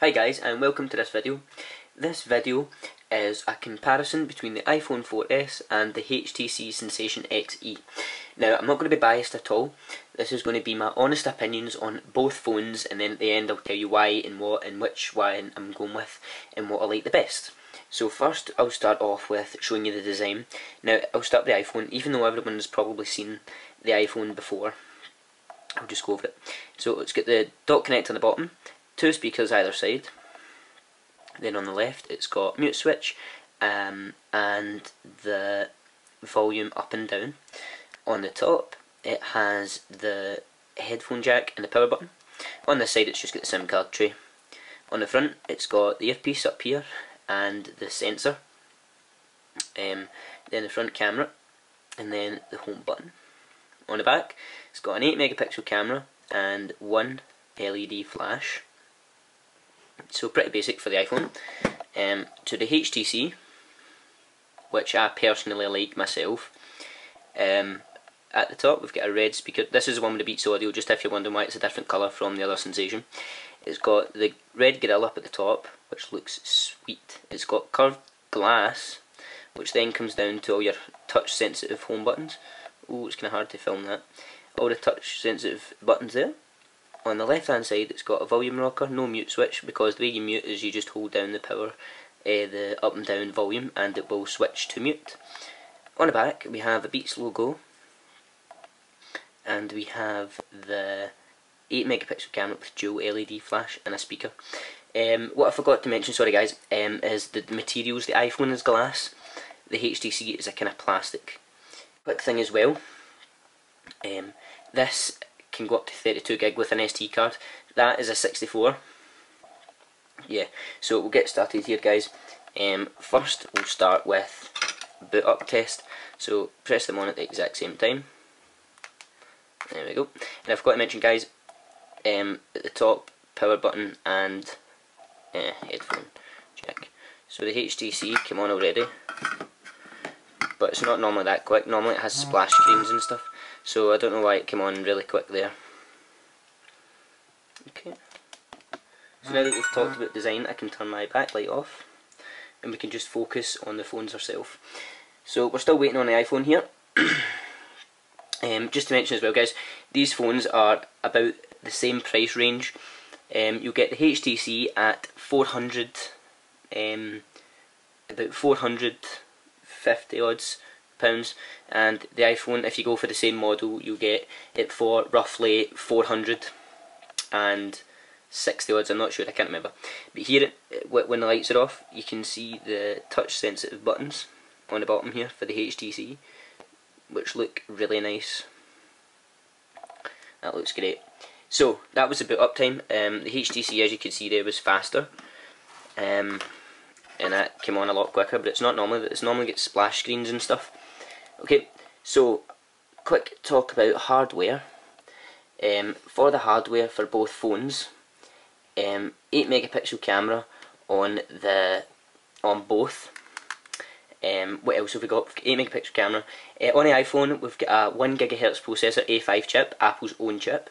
Hi guys, and welcome to this video. This video is a comparison between the iPhone 4S and the HTC Sensation XE. Now, I'm not going to be biased at all. This is going to be my honest opinions on both phones, and then at the end I'll tell you why and what and which one I'm going with and what I like the best. So first I'll start off with showing you the design. Now, I'll start with the iPhone. Even though everyone has probably seen the iPhone before, I'll just go over it. So let's get the dock connector on the bottom. Two speakers either side. Then on the left it's got mute switch and the volume up and down. On the top it has the headphone jack and the power button. On this side it's just got the SIM card tray. On the front it's got the earpiece up here and the sensor. Then the front camera and then the home button. On the back it's got an 8 megapixel camera and one LED flash. So pretty basic for the iPhone. To the HTC, which I personally like myself, at the top we've got a red speaker. This is the one with the Beats audio, just if you're wondering why it's a different colour from the other Sensation. It's got the red grill up at the top, which looks sweet. It's got curved glass, which then comes down to all your touch sensitive home buttons. Oh, it's kind of hard to film that. All the touch sensitive buttons there. On the left hand side it's got a volume rocker, no mute switch, because the way you mute is you just hold down the power, the up and down volume, and it will switch to mute. On the back we have a Beats logo, and we have the 8 megapixel camera with dual LED flash and a speaker. What I forgot to mention, sorry guys, is the materials. The iPhone is glass, the HTC is a kind of plastic. Quick thing as well, this can go up to 32 gig with an SD card. That is a 64. Yeah, so we'll get started here guys. First we'll start with boot up test. So press them on at the exact same time. There we go. And I forgot to mention guys, at the top, power button and headphone jack. So the HTC came on already, but it's not normally that quick. Normally it has splash screens and stuff, so I don't know why it came on really quick there. Okay, so now that we've talked about design, I can turn my backlight off and we can just focus on the phones ourselves. So we're still waiting on the iPhone here. Just to mention as well guys, these phones are about the same price range. You'll get the HTC at 400, about 450 odds pounds, and the iPhone, if you go for the same model, you'll get it for roughly 460 odds. I'm not sure, I can't remember. But here, when the lights are off, you can see the touch sensitive buttons on the bottom here for the HTC, which look really nice. That looks great. So that was the boot up time. The HTC, as you can see there, was faster, and that came on a lot quicker. But it's not normally. It's normally get splash screens and stuff. Okay, so quick talk about hardware. For the hardware for both phones, 8 megapixel camera on both. What else have we got? 8 megapixel camera. On the iPhone we've got a 1 GHz processor, A5 chip, Apple's own chip.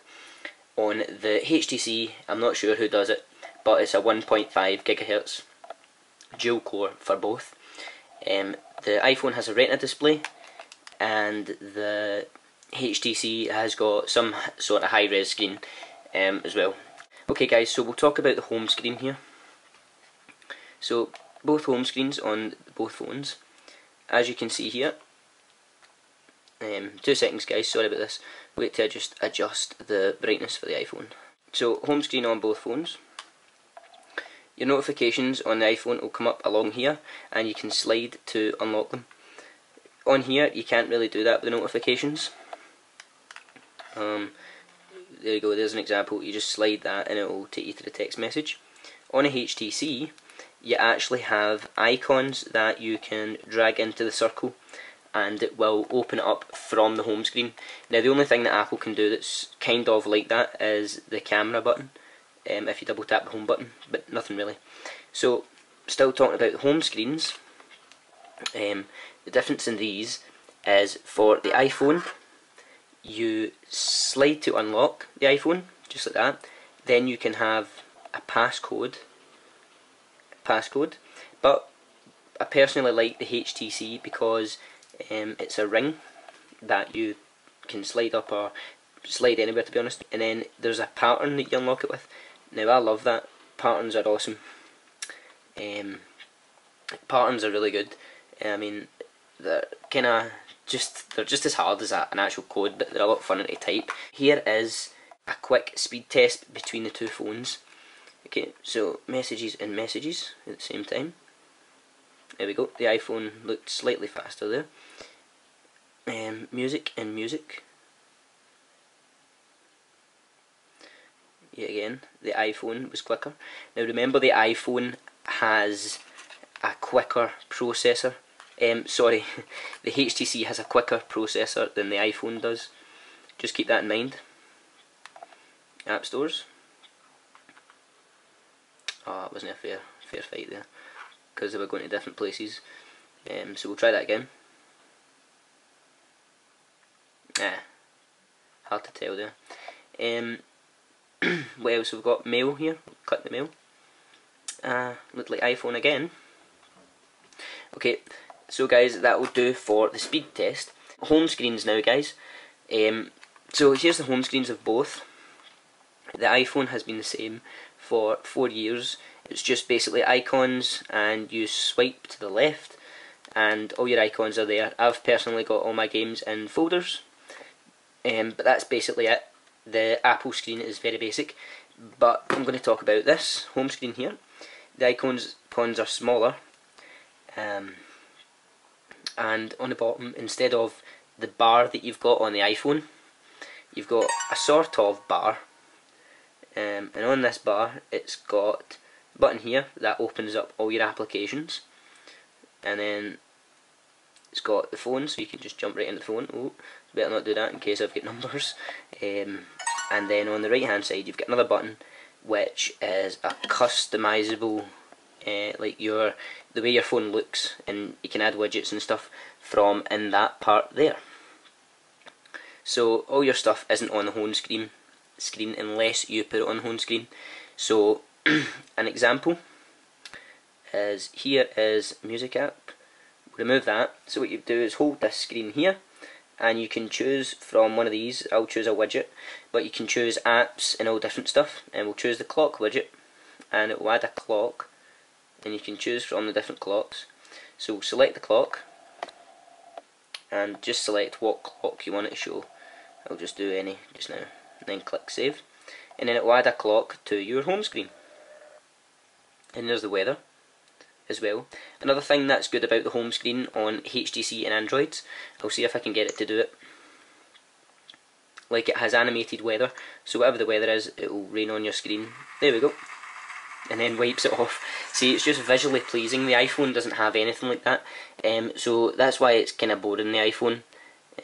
On the HTC, I'm not sure who does it, but it's a 1.5 GHz dual core for both. The iPhone has a Retina display, and the HTC has got some sort of high-res screen as well. Okay guys, so we'll talk about the home screen here. So both home screens on both phones, as you can see here. 2 seconds guys, sorry about this. Wait till I just adjust the brightness for the iPhone. So home screen on both phones. Your notifications on the iPhone will come up along here, and you can slide to unlock them. On here you can't really do that with the notifications. There you go, there's an example. You just slide that and it will take you to the text message. On a HTC you actually have icons that you can drag into the circle, and it will open it up from the home screen. Now the only thing that Apple can do that's kind of like that is the camera button, if you double tap the home button, but nothing really. So still talking about the home screens, the difference in these is for the iPhone, you slide to unlock the iPhone, just like that. Then you can have a passcode passcode, but I personally like the HTC because it's a ring that you can slide up or slide anywhere, to be honest, and then there's a pattern that you unlock it with. Now I love that. Patterns are awesome. Patterns are really good. I mean, they're just as hard as an actual code, but they're a lot funner to type. Here is a quick speed test between the two phones. Okay, so messages and messages at the same time. There we go. The iPhone looked slightly faster there. Music and music. Yet again, the iPhone was quicker. Now remember, the iPhone has a quicker processor. Sorry, the HTC has a quicker processor than the iPhone does. Just keep that in mind. App stores. Oh, it wasn't a fair fight there, because they were going to different places. So we'll try that again. Hard to tell there. What else have we got? Mail here. Click the mail. Looked like iPhone again. Okay, so guys, that will do for the speed test. Home screens now, guys. So here's the home screens of both. The iPhone has been the same for 4 years. It's just basically icons, and you swipe to the left and all your icons are there. I've personally got all my games in folders, but that's basically it. The Apple screen is very basic, but I'm going to talk about this home screen here. The icons are smaller, and on the bottom, instead of the bar that you've got on the iPhone, you've got a sort of bar, and on this bar it's got a button here that opens up all your applications, and then it's got the phone, so you can just jump right into the phone. Oh, better not do that in case I've got numbers. And then on the right hand side you've got another button which is a customizable, like the way your phone looks, and you can add widgets and stuff from in that part there. So all your stuff isn't on the home screen unless you put it on the home screen. So an example is, here is music app. Remove that. So what you do is hold this screen here, and you can choose from one of these. I'll choose a widget, but you can choose apps and all different stuff, and we'll choose the clock widget, and it will add a clock, and you can choose from the different clocks. So we'll select the clock and just select what clock you want it to show. I'll just do any just now, and then click save, and then it will add a clock to your home screen. And there's the weather as well. Another thing that's good about the home screen on HTC and Androids, I'll see if I can get it to do it, like it has animated weather, so whatever the weather is, it will rain on your screen. There we go. And then wipes it off. See, it's just visually pleasing. The iPhone doesn't have anything like that, so that's why it's kind of boring, the iPhone,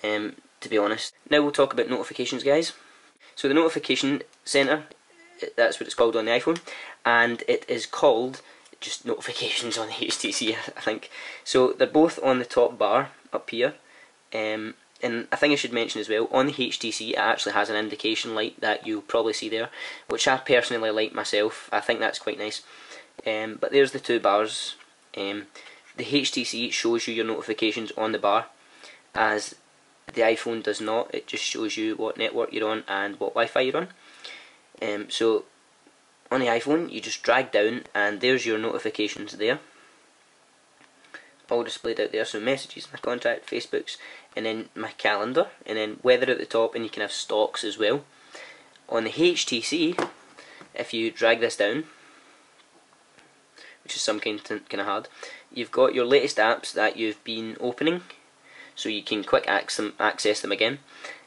to be honest. Now we'll talk about notifications, guys. So the notification center, that's what it's called on the iPhone, and it is called just notifications on the HTC, I think. So they're both on the top bar up here, and I think I should mention as well, on the HTC it actually has an indication light that you'll probably see there, which I personally like myself. I think that's quite nice. But there's the two bars. The HTC shows you your notifications on the bar, as the iPhone does not. It just shows you what network you're on and what Wi-Fi you're on. So on the iPhone you just drag down and there's your notifications there, all displayed out there. So messages, my contact, Facebooks, and then my calendar, and then weather at the top, and you can have stocks as well. On the HTC, if you drag this down, which is some kind of hard, you've got your latest apps that you've been opening, so you can quick access them again,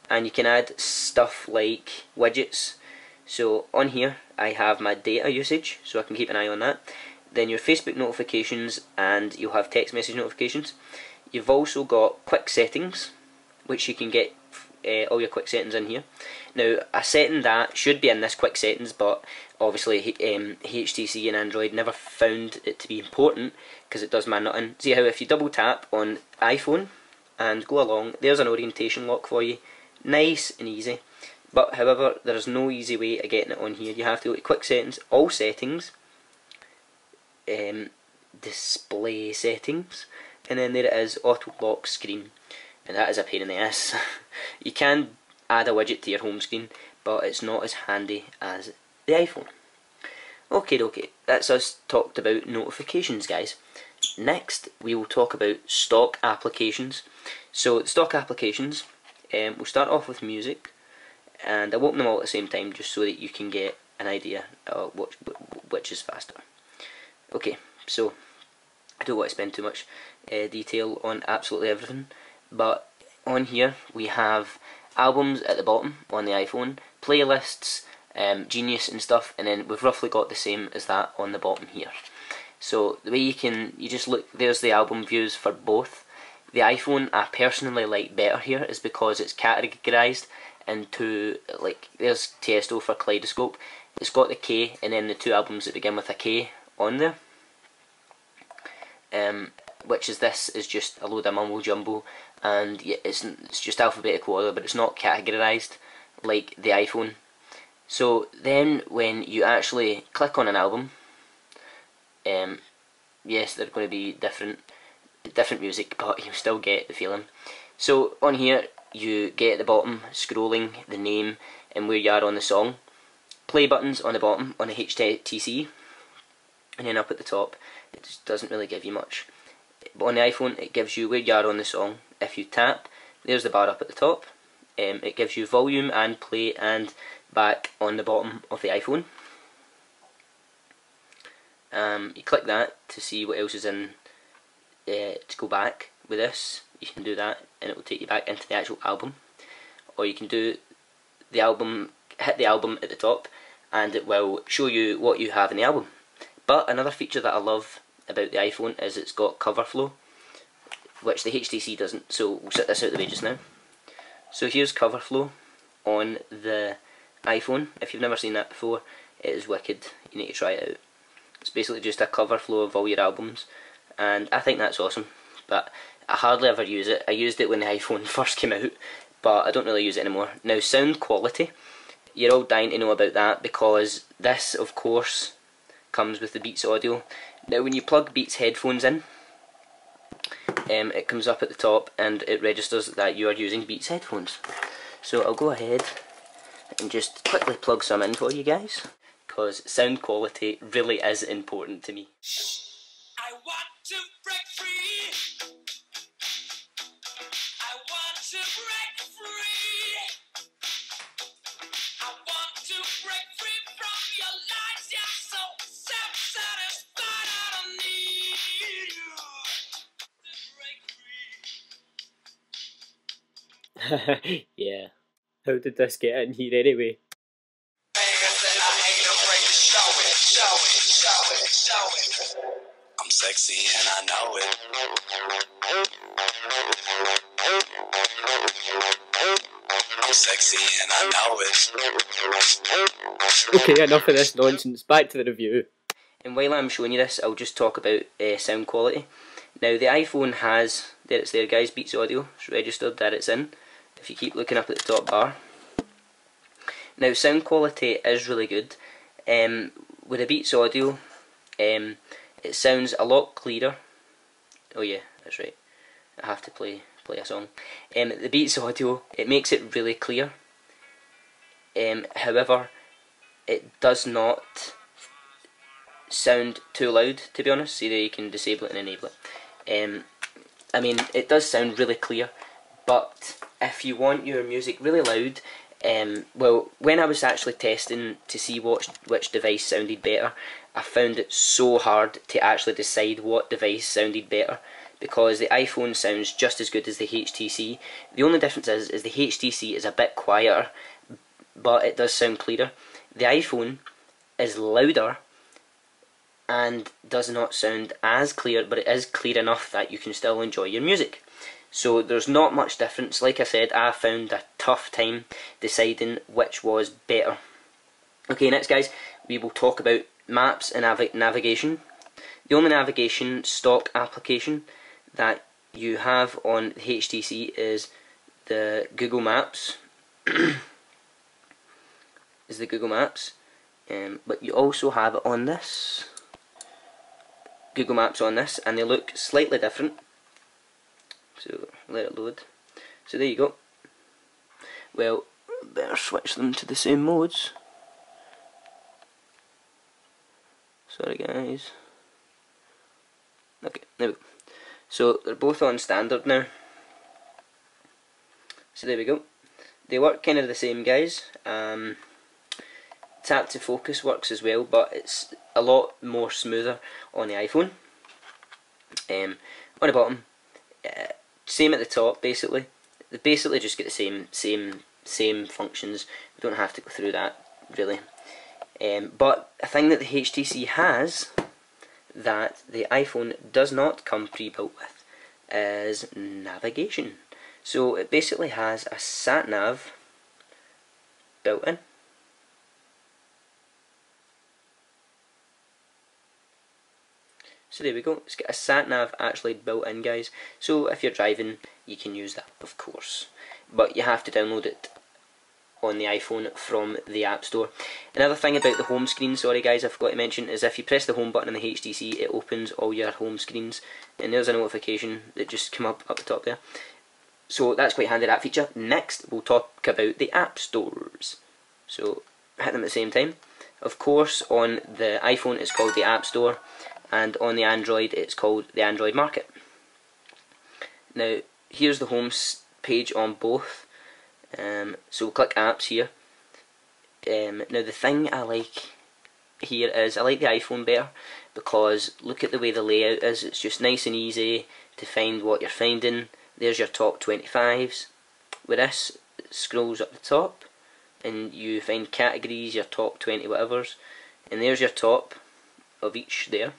and you can add stuff like widgets. So on here I have my data usage, so I can keep an eye on that. Then your Facebook notifications, and you'll have text message notifications. You've also got quick settings, which you can get all your quick settings in here. Now a setting that should be in this quick settings, but obviously HTC and Android never found it to be important because it does my nothing. See how if you double tap on iPhone and go along, there's an orientation lock for you, nice and easy. But however, there is no easy way of getting it on here. You have to go to quick settings, all settings, display settings, and then there it is, auto lock screen, and that is a pain in the ass. You can add a widget to your home screen, but it's not as handy as the iPhone. Okay, that's us talked about notifications, guys. Next, we will talk about stock applications. So, stock applications, we'll start off with music, and I'll open them all at the same time just so that you can get an idea of which is faster. Okay, so I don't want to spend too much detail on absolutely everything, but on here we have albums at the bottom on the iPhone, playlists, Genius and stuff, and then we've roughly got the same as that on the bottom here. So the way you just look, there's the album views for both. The iPhone I personally like better here is because it's categorised into, like, there's Tiesto for Kaleidoscope, it's got the K and then the two albums that begin with a K on there. Which is, this is just a load of mumble jumble, and yeah, it's just alphabetical order, but it's not categorised like the iPhone. So then when you actually click on an album, yes, they're going to be different music, but you still get the feeling. So on here you get at the bottom scrolling the name and where you are on the song, play buttons on the bottom on the HTC, and then up at the top it just doesn't really give you much. But on the iPhone it gives you where you are on the song. If you tap, there's the bar up at the top. It gives you volume and play and back on the bottom of the iPhone. You click that to see what else is in, to go back with this. You can do that and it will take you back into the actual album. Or you can do the album, hit the album at the top, and it will show you what you have in the album. But another feature that I love about the iPhone is it's got cover flow, which the HTC doesn't, so we'll set this out of the way just now. So here's cover flow on the iPhone. If you've never seen that before, it is wicked, you need to try it out. It's basically just a cover flow of all your albums, and I think that's awesome, but I hardly ever use it. I used it when the iPhone first came out, but I don't really use it anymore. Now, sound quality, you're all dying to know about that, because this, of course, comes with the Beats audio. Now when you plug Beats headphones in, it comes up at the top and it registers that you are using Beats headphones. So I'll go ahead and just quickly plug some in for you guys, because sound quality really is important to me. I want to break free. I want to break free. I want to break free from your lies. You're so self-satisfied. I don't need you to break free. Yeah. How did this get in here anyway? I'm sexy and I know it. I'm sexy and I know it. Okay, enough of this nonsense, back to the review. And while I'm showing you this, I'll just talk about sound quality. Now the iPhone has, there it's there guys, Beats audio, it's registered, there it's in. If you keep looking up at the top bar. Now sound quality is really good. With the Beats audio, it sounds a lot clearer. Oh yeah, that's right, I have to play a song. The Beats audio, it makes it really clear. However, it does not sound too loud, to be honest. See there, you can disable it and enable it. I mean, it does sound really clear, but if you want your music really loud, well, when I was actually testing to see which device sounded better, I found it so hard to actually decide what device sounded better, because the iPhone sounds just as good as the HTC. The only difference is the HTC is a bit quieter, but it does sound clearer. The iPhone is louder and does not sound as clear, but it is clear enough that you can still enjoy your music. So there's not much difference. Like I said, I found a tough time deciding which was better. Okay, next guys, we will talk about maps and navigation. The only navigation stock application that you have on the HTC is the Google Maps. But you also have it on this. Google Maps on this, and they look slightly different. So let it load. So there you go. Well, better switch them to the same modes. Sorry guys. Okay, there we go. So they're both on standard now. So there we go. They work kind of the same, guys. Tap to focus works as well, but it's a lot more smoother on the iPhone. On the bottom, same at the top. Basically, they basically just get the same functions. We don't have to go through that really. But a thing that the HTC has that the iPhone does not come pre-built with is navigation. So it basically has a sat nav built in. So there we go, it's got a sat nav actually built in, guys. So if you're driving, you can use that, of course. But you have to download it on the iPhone from the App Store. Another thing about the home screen, sorry guys, I forgot to mention, is if you press the home button in the HTC, it opens all your home screens. And there's a notification that just came up the top there. So that's quite handy, that feature. Next, we'll talk about the App Stores. So, hit them at the same time. Of course, on the iPhone it's called the App Store, and on the Android it's called the Android Market. Now, here's the home page on both. So we'll click Apps here. Now the thing I like here is, I like the iPhone better, because look at the way the layout is. It's just nice and easy to find what you're finding. There's your top 25s. With this, it scrolls up the top and you find categories, your top 20 whatevers, and there's your top of each there.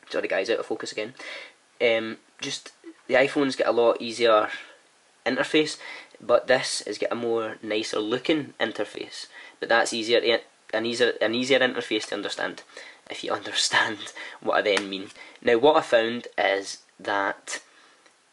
Sorry guys, out of focus again. Just the iPhone's got a lot easier interface, but this has got a more nicer looking interface. But that's easier, an easier interface to understand, if you understand what I then mean. Now what I found is that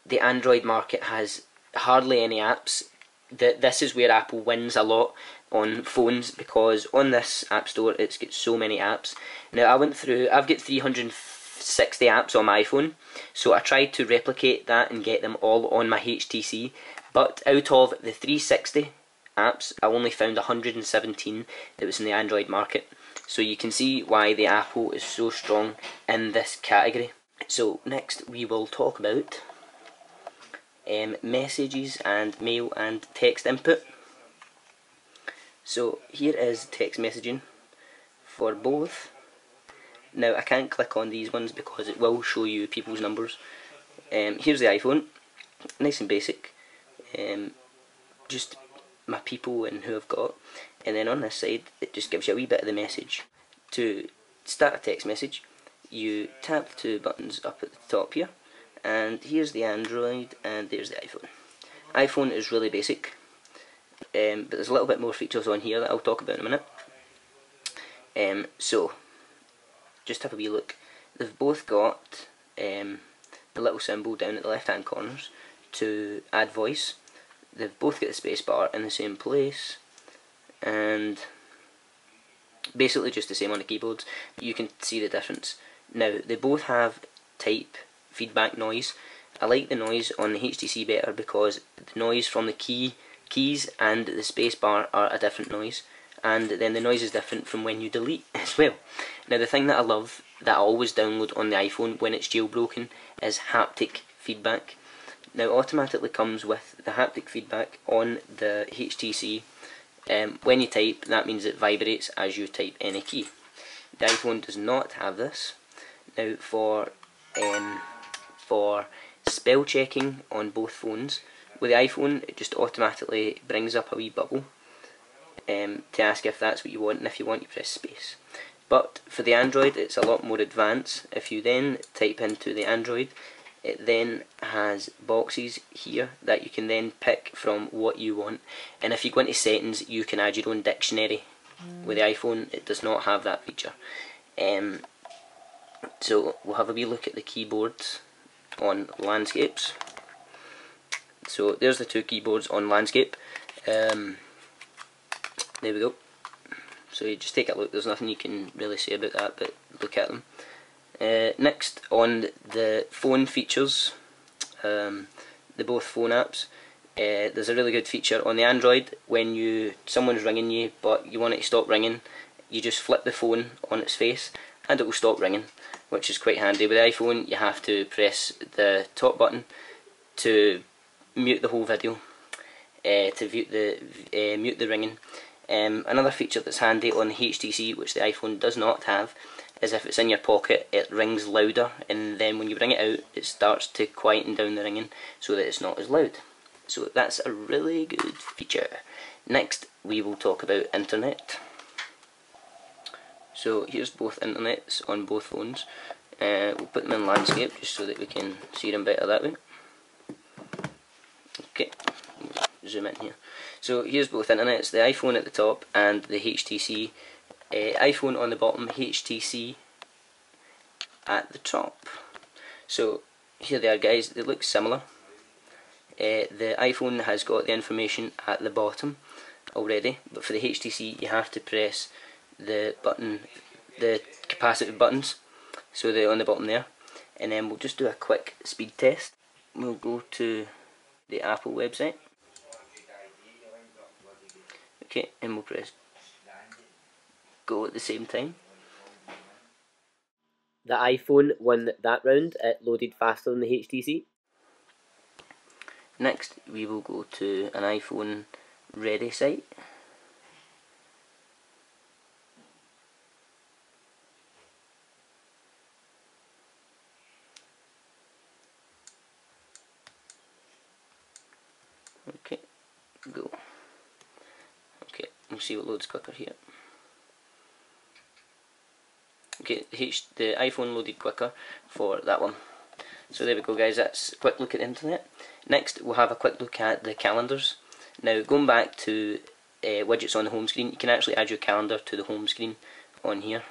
the Android market has hardly any apps. This is where Apple wins a lot on phones, because on this App Store it's got so many apps. Now I went through, I've got 360 apps on my iPhone, so I tried to replicate that and get them all on my HTC, but out of the 360 apps I only found 117 that was in the Android market. So you can see why the Apple is so strong in this category. So next we will talk about messages and mail and text input. So here is text messaging for both. Now I can't click on these ones because it will show you people's numbers. Here's the iPhone, nice and basic, just my people and who I've got, and then on this side it just gives you a wee bit of the message. To start a text message, you tap the two buttons up at the top here, and here's the Android and there's the iPhone. iPhone is really basic, but there's a little bit more features on here that I'll talk about in a minute. So just have a wee look. They've both got the little symbol down at the left hand corners to add voice. They've both got the space bar in the same place, and basically just the same on the keyboards, but you can see the difference. Now they both have type feedback noise. I like the noise on the HTC better because the noise from the keys and the space bar are a different noise, and then the noise is different from when you delete as well. Now the thing that I love, that I always download on the iPhone when it's jailbroken, is haptic feedback. Now automatically comes with the haptic feedback on the HTC. When you type, that means it vibrates as you type any key. The iPhone does not have this. Now for spell checking on both phones, with the iPhone it just automatically brings up a wee bubble to ask if that's what you want, and if you want you press space. But for the Android it's a lot more advanced. If you then type into the Android, it then has boxes here that you can then pick from what you want, and if you go into settings you can add your own dictionary. With the iPhone it does not have that feature. So we'll have a wee look at the keyboards on landscapes. So there's the two keyboards on landscape. There we go. So you just take a look. There's nothing you can really say about that, but look at them. Next, on the phone features, the both phone apps, there's a really good feature on the Android. When someone's ringing you but you want it to stop ringing, you just flip the phone on its face and it will stop ringing, which is quite handy. With the iPhone you have to press the top button to mute the whole video, to mute the ringing. Another feature that's handy on the HTC, which the iPhone does not have, is if it's in your pocket it rings louder, and then when you bring it out it starts to quieten down the ringing so that it's not as loud. So that's a really good feature. Next we will talk about internet. So here's both internets on both phones. We'll put them in landscape just so that we can see them better that way. Okay, zoom in here. So here's both internets, the iPhone at the top and the HTC. iPhone on the bottom, HTC at the top. So here they are, guys, they look similar. The iPhone has got the information at the bottom already, but for the HTC you have to press the button, the capacitive buttons, so they're on the bottom there. And then we'll just do a quick speed test. We'll go to the Apple website. Okay, and we'll press go at the same time. The iPhone won that round, it loaded faster than the HTC. Next we will go to an iPhone ready site. Okay, go. Okay, we'll see what loads quicker here. Okay, the iPhone loaded quicker for that one. So there we go, guys, that's a quick look at the internet. Next we'll have a quick look at the calendars. Now going back to widgets on the home screen, you can actually add your calendar to the home screen on here,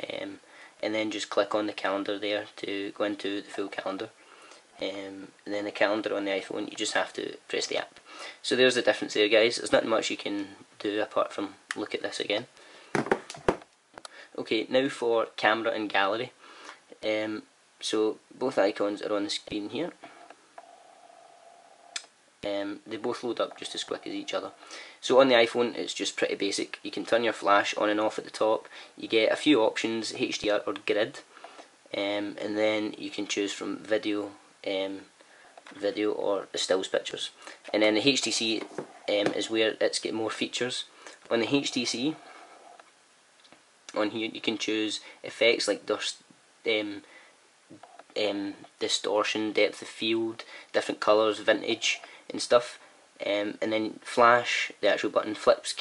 and then just click on the calendar there to go into the full calendar. And then the calendar on the iPhone, you just have to press the app. So there's the difference there, guys. There's not much you can do apart from look at this again. Okay, now for camera and gallery. So both icons are on the screen here. They both load up just as quick as each other. So on the iPhone it's just pretty basic. You can turn your flash on and off at the top. You get a few options, HDR or grid, and then you can choose from video or the stills pictures. And then the HTC is where it's got more features. On the HTC, on here you can choose effects like distortion, depth of field, different colours, vintage and stuff. And then flash, the actual button flips,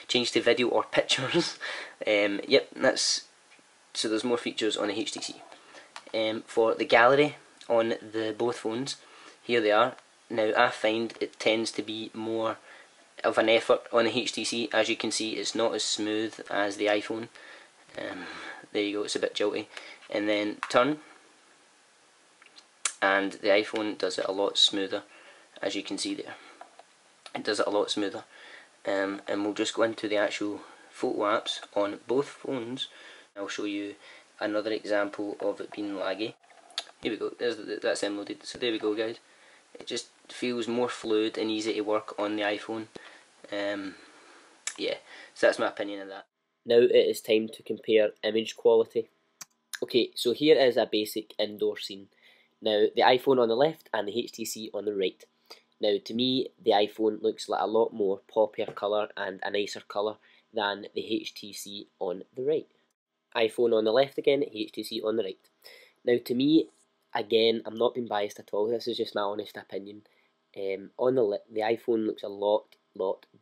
change to video or pictures. Yep, that's so there's more features on the HTC. For the gallery on the both phones, here they are. Now I find it tends to be more of an effort on the HTC. As you can see, it's not as smooth as the iPhone. There you go, it's a bit jolty. And then turn, and the iPhone does it a lot smoother, as you can see there. It does it a lot smoother. And we'll just go into the actual photo apps on both phones. I'll show you another example of it being laggy. Here we go, that's them loaded. So there we go, guys. It just feels more fluid and easy to work on the iPhone. Yeah, so that's my opinion of that. Now it is time to compare image quality. Okay, so here is a basic indoor scene. Now the iPhone on the left and the HTC on the right. Now to me the iPhone looks like a lot more poppier colour and a nicer colour than the HTC on the right. iPhone on the left again, HTC on the right. Now to me, again, I'm not being biased at all, this is just my honest opinion. On the iPhone looks a lot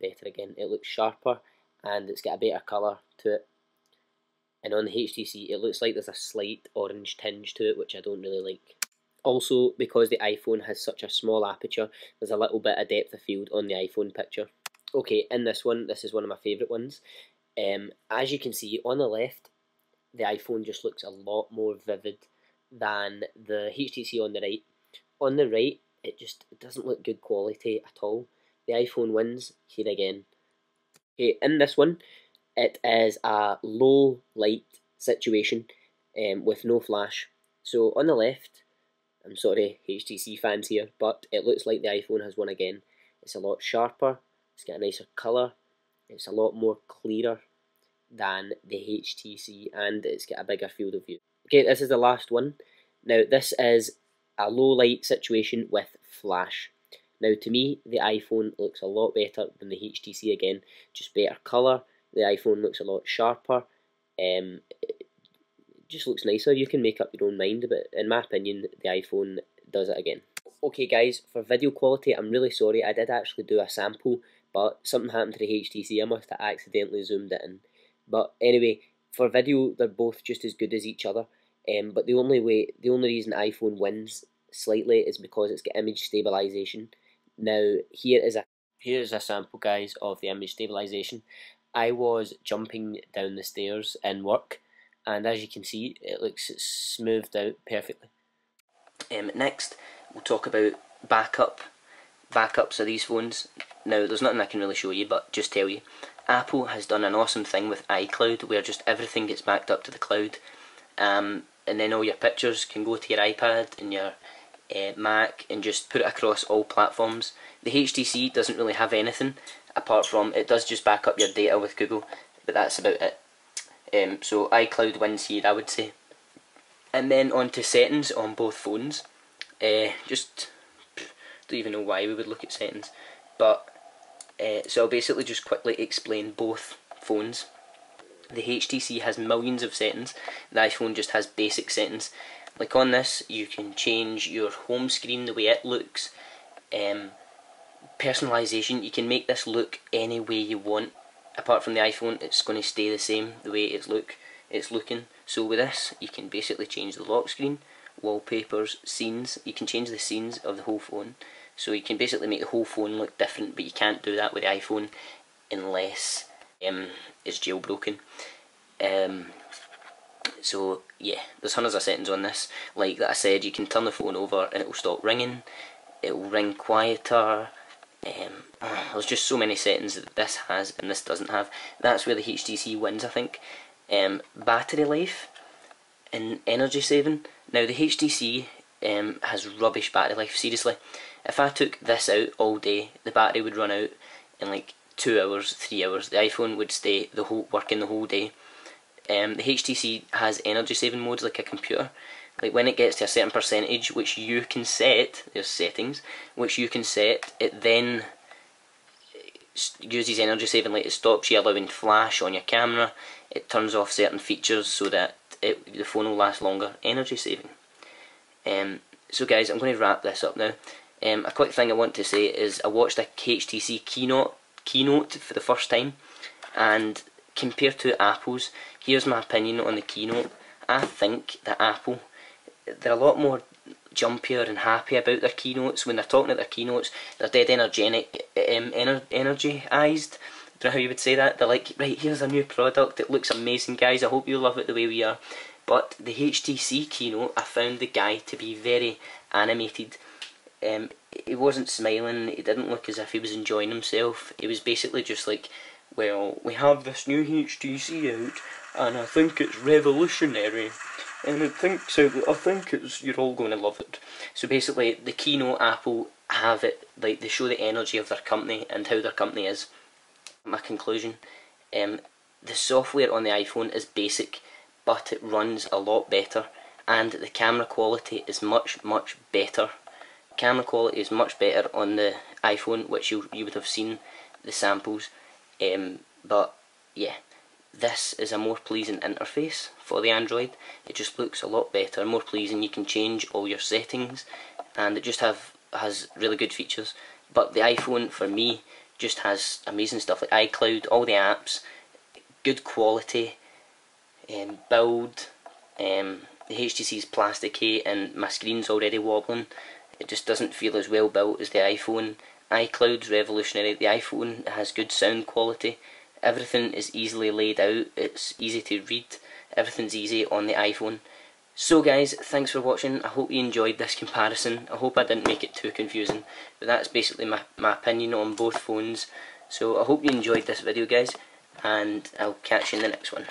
better again. It looks sharper and it's got a better colour to it. And on the HTC it looks like there's a slight orange tinge to it, which I don't really like. Also, because the iPhone has such a small aperture, there's a little bit of depth of field on the iPhone picture. Okay, in this one, this is one of my favourite ones. As you can see on the left, the iPhone just looks a lot more vivid than the HTC on the right. On the right, it doesn't look good quality at all. The iPhone wins here again. Okay, in this one, it is a low light situation. with no flash. So on the left, I'm sorry HTC fans here, but it looks like the iPhone has won again. It's a lot sharper, it's got a nicer colour, it's a lot more clearer than the HTC, and it's got a bigger field of view. Okay, this is the last one. Now this is a low light situation with flash. Now to me, the iPhone looks a lot better than the HTC again, just better colour, the iPhone looks a lot sharper, it just looks nicer. You can make up your own mind, but in my opinion, the iPhone does it again. Okay guys, for video quality, I'm really sorry, I did actually do a sample, but something happened to the HTC, I must have accidentally zoomed it in. But anyway, for video, they're both just as good as each other, but the only reason iPhone wins slightly is because it's got image stabilization. Now, here is a sample, guys, of the image stabilization. I was jumping down the stairs in work, and as you can see, it looks smoothed out perfectly. Next, we'll talk about backups of these phones. Now, there's nothing I can really show you, but just tell you, Apple has done an awesome thing with iCloud, where just everything gets backed up to the cloud, and then all your pictures can go to your iPad and your Mac and just put it across all platforms. The HTC doesn't really have anything apart from it does just back up your data with Google, but that's about it. So iCloud wins here, I would say. And then on to settings on both phones. Just don't even know why we would look at settings, but so I'll basically just quickly explain both phones. The HTC has millions of settings, the iPhone just has basic settings. Like on this, you can change your home screen, the way it looks, personalisation, you can make this look any way you want. Apart from the iPhone, it's going to stay the same, the way it's looking. So with this, you can basically change the lock screen, wallpapers, scenes, you can change the scenes of the whole phone. So you can basically make the whole phone look different, but you can't do that with the iPhone unless it's jailbroken. So yeah, there's hundreds of settings on this. Like that I said, you can turn the phone over and it will stop ringing, it will ring quieter. There's just so many settings that this has and this doesn't have. That's where the HTC wins, I think. Battery life and energy saving. Now the HTC has rubbish battery life, seriously. If I took this out all day, the battery would run out in like 2 hours, 3 hours. The iPhone would stay working the whole day. The HTC has energy saving modes like a computer. Like when it gets to a certain percentage, which you can set, there's settings, which you can set, it then uses energy saving, like it stops you allowing flash on your camera, it turns off certain features so that the phone will last longer. Energy saving. So guys, I'm going to wrap this up now. A quick thing I want to say is I watched a HTC keynote for the first time, and compared to Apple's, here's my opinion on the keynote. I think that Apple, they're a lot more jumpier and happy about their keynotes. When they're talking at their keynotes, they're dead energetic, energized. Don't know how you would say that. They're like, right, here's a new product, it looks amazing guys, I hope you love it the way we are. But the HTC keynote, I found the guy to be very animated. He wasn't smiling, he didn't look as if he was enjoying himself. He was basically just like, well, we have this new HTC out, and I think it's revolutionary, and I think you're all going to love it. So basically, the keynote, Apple have it, like they show the energy of their company and how their company is. My conclusion, the software on the iPhone is basic, but it runs a lot better, and the camera quality is much better. Camera quality is much better on the iPhone, which you would have seen the samples. But yeah, this is a more pleasing interface for the Android. It just looks a lot better, more pleasing. You can change all your settings, and it just has really good features. But the iPhone, for me, just has amazing stuff like iCloud, all the apps, good quality, build. The HTC's plasticky, and my screen's already wobbling. It just doesn't feel as well built as the iPhone. iCloud's revolutionary. The iPhone has good sound quality. Everything is easily laid out. It's easy to read. Everything's easy on the iPhone. So guys, thanks for watching. I hope you enjoyed this comparison. I hope I didn't make it too confusing. But that's basically my opinion on both phones. So I hope you enjoyed this video guys, and I'll catch you in the next one.